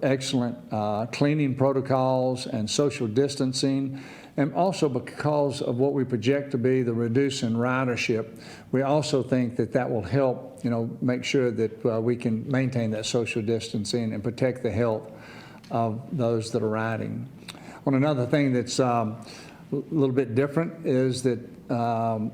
excellent cleaning protocols and social distancing, and also because of what we project to be the reduce in ridership, we also think that that will help, make sure that we can maintain that social distancing and protect the health of those that are riding. On another thing that's a little bit different is that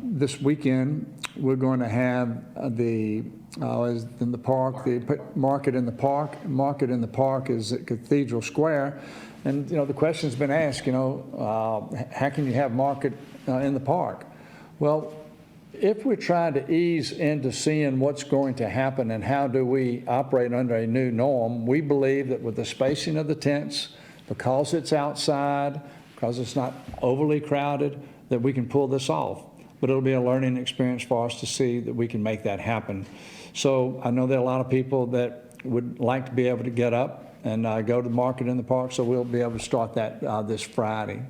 this weekend we're going to have the in the park, the market in the park. Market in the park is at Cathedral Square, and the question's been asked. How can you have market in the park? Well, if we try to ease into seeing what's going to happen and how do we operate under a new norm, we believe that with the spacing of the tents, because it's outside, because it's not overly crowded, that we can pull this off. But it'll be a learning experience for us to see that we can make that happen. So I know there are a lot of people that would like to be able to get up and go to the market in the park, so we'll be able to start that this Friday.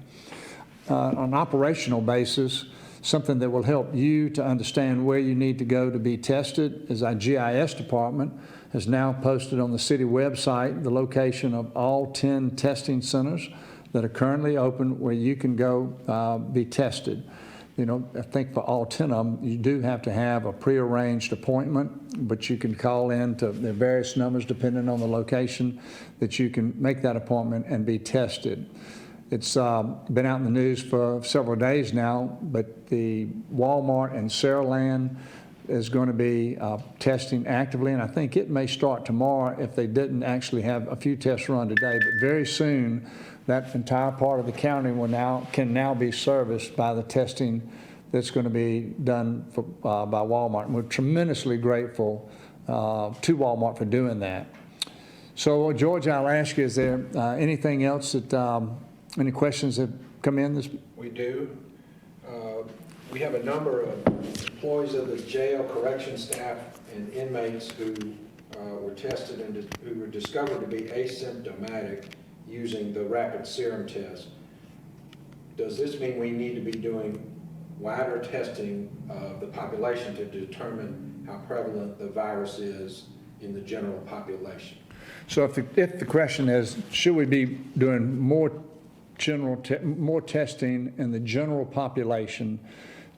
On an operational basis, something that will help you to understand where you need to go to be tested is our GIS department has now posted on the city website the location of all 10 testing centers that are currently open where you can go be tested. I think for all 10 of them, you do have to have a prearranged appointment, but you can call in to the various numbers depending on the location that you can make that appointment and be tested. It's been out in the news for several days now, but the Walmart and Saraland is going to be testing actively, and I think it may start tomorrow if they didn't actually have a few tests run today, but very soon that entire part of the county can now be serviced by the testing that's going to be done by Walmart. And we're tremendously grateful to Walmart for doing that. So, George, I'll ask you, is there anything else that, any questions that come in this? We do. We have a number of employees of the jail, correction staff, and inmates who were tested and who were discovered to be asymptomatic using the rapid serum test. Does this mean we need to be doing wider testing of the population to determine how prevalent the virus is in the general population? So if the question is, should we be doing more testing in the general population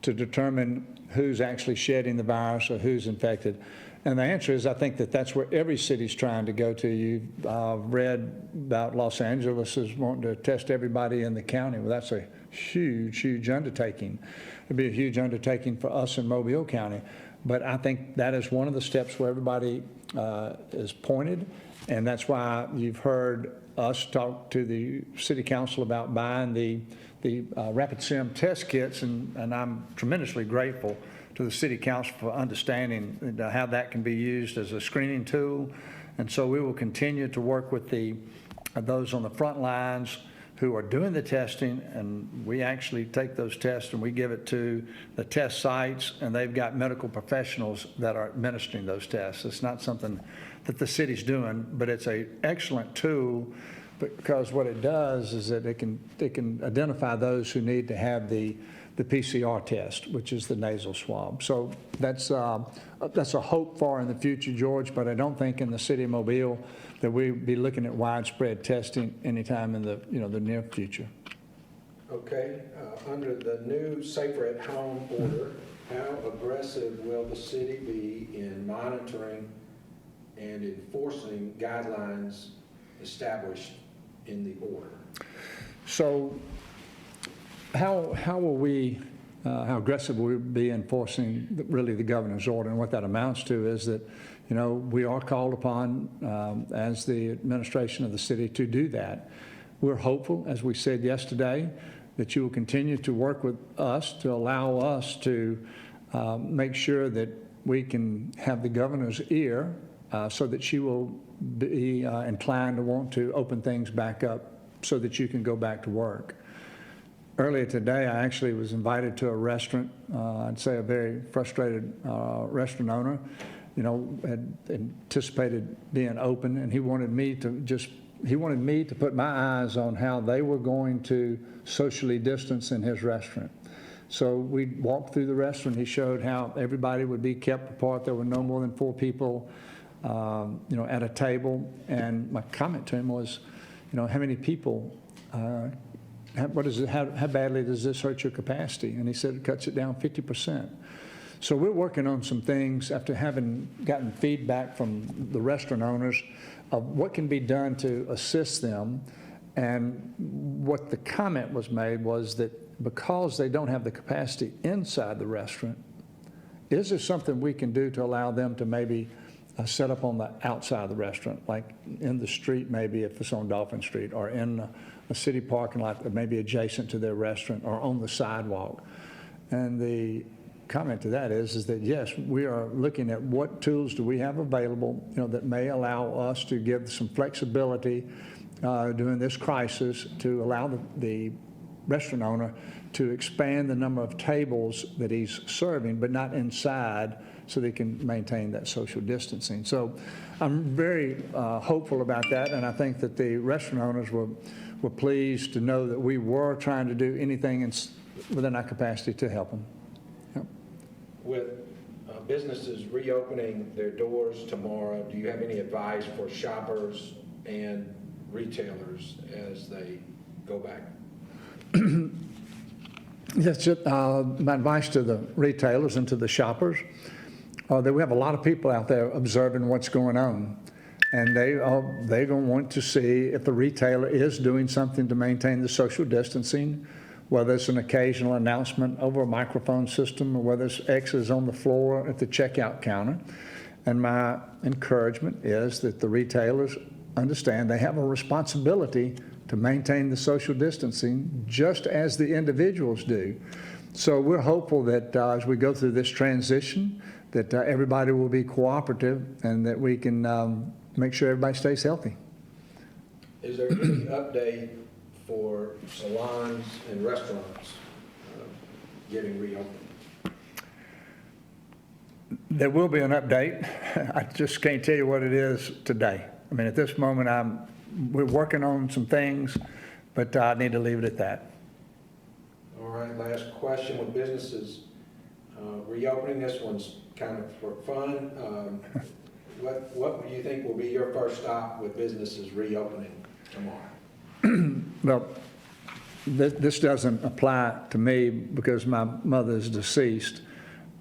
to determine who's actually shedding the virus or who's infected? And the answer is, I think that that's where every city's trying to go to. You've read about Los Angeles is wanting to test everybody in the county. Well, that's a huge, huge undertaking. It'd be a huge undertaking for us in Mobile County. But I think that is one of the steps where everybody is pointed. And that's why you've heard us talk to the city council about buying the rapid serum test kits. And I'm tremendously grateful to the city council for understanding how that can be used as a screening tool. And so we will continue to work with those on the front lines who are doing the testing, and we actually take those tests and we give it to the test sites, and they've got medical professionals that are administering those tests. It's not something that the city's doing, but it's an excellent tool because what it does is that it can identify those who need to have the PCR test, which is the nasal swab. So that's a hope for in the future, George, but I don't think in the city of Mobile that we'll be looking at widespread testing anytime in the the near future. Okay, under the new Safer at Home order, how aggressive will the city be in monitoring and enforcing guidelines established in the order? So how will we, how aggressive will we be enforcing really the governor's order? And what that amounts to is that, we are called upon as the administration of the city to do that. We're hopeful, as we said yesterday, that you will continue to work with us to allow us to make sure that we can have the governor's ear so that she will be inclined to want to open things back up so that you can go back to work. Earlier today, I actually was invited to a restaurant. I'd say a very frustrated restaurant owner, had anticipated being open, and he wanted me to put my eyes on how they were going to socially distance in his restaurant. So we walked through the restaurant. He showed how everybody would be kept apart. There were no more than 4 people at a table. And my comment to him was, how many people, how badly does this hurt your capacity? And he said it cuts it down 50%. So we're working on some things after having gotten feedback from the restaurant owners of what can be done to assist them. And what the comment was made was that because they don't have the capacity inside the restaurant, is there something we can do to allow them to maybe set up on the outside of the restaurant, like in the street maybe if it's on Dolphin Street, or in a city parking lot that may be adjacent to their restaurant, or on the sidewalk? And the comment to that is that yes, we are looking at what tools do we have available, that may allow us to give some flexibility during this crisis to allow the restaurant owner to expand the number of tables that he's serving, but not inside, so they can maintain that social distancing. So I'm very hopeful about that, and I think that the restaurant owners were pleased to know that we were trying to do anything within our capacity to help them. Yep. With businesses reopening their doors tomorrow, do you have any advice for shoppers and retailers as they go back? Yes, my advice to the retailers and to the shoppers that we have a lot of people out there observing what's going on, and they're going to want to see if the retailer is doing something to maintain the social distancing, whether it's an occasional announcement over a microphone system or whether it's X's on the floor at the checkout counter. And my encouragement is that the retailers understand they have a responsibility to maintain the social distancing just as the individuals do. So we're hopeful that as we go through this transition, that everybody will be cooperative and that we can make sure everybody stays healthy. Is there any update for salons and restaurants getting reopened? There will be an update. I just can't tell you what it is today. I mean, at this moment, we're working on some things, but I need to leave it at that. All right, last question. With businesses reopening, this one's kind of for fun. What do you think will be your first stop with businesses reopening tomorrow? Well, this doesn't apply to me because my mother is deceased,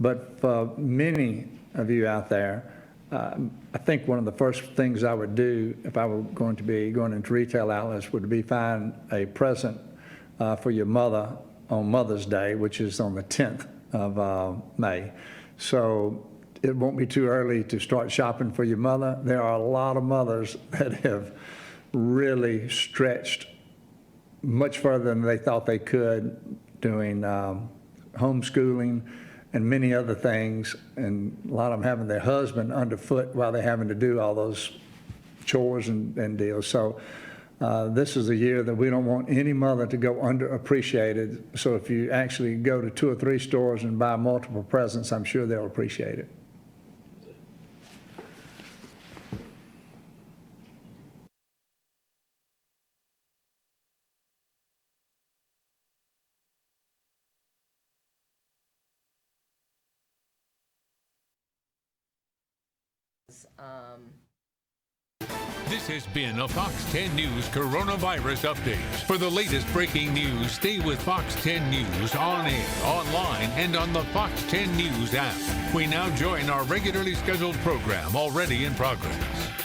but for many of you out there, I think one of the first things I would do if I were going to be going into retail outlets would be find a present for your mother on Mother's Day, which is on the 10th of May. So it won't be too early to start shopping for your mother. There are a lot of mothers that have really stretched much further than they thought they could doing homeschooling and many other things, and a lot of them having their husband underfoot while they're having to do all those chores and deals. So this is a year that we don't want any mother to go underappreciated. So if you actually go to 2 or 3 stores and buy multiple presents, I'm sure they'll appreciate it. This has been a Fox 10 News Coronavirus Update. For the latest breaking news, stay with Fox 10 News on air, online, and on the Fox 10 News app. We now join our regularly scheduled program already in progress.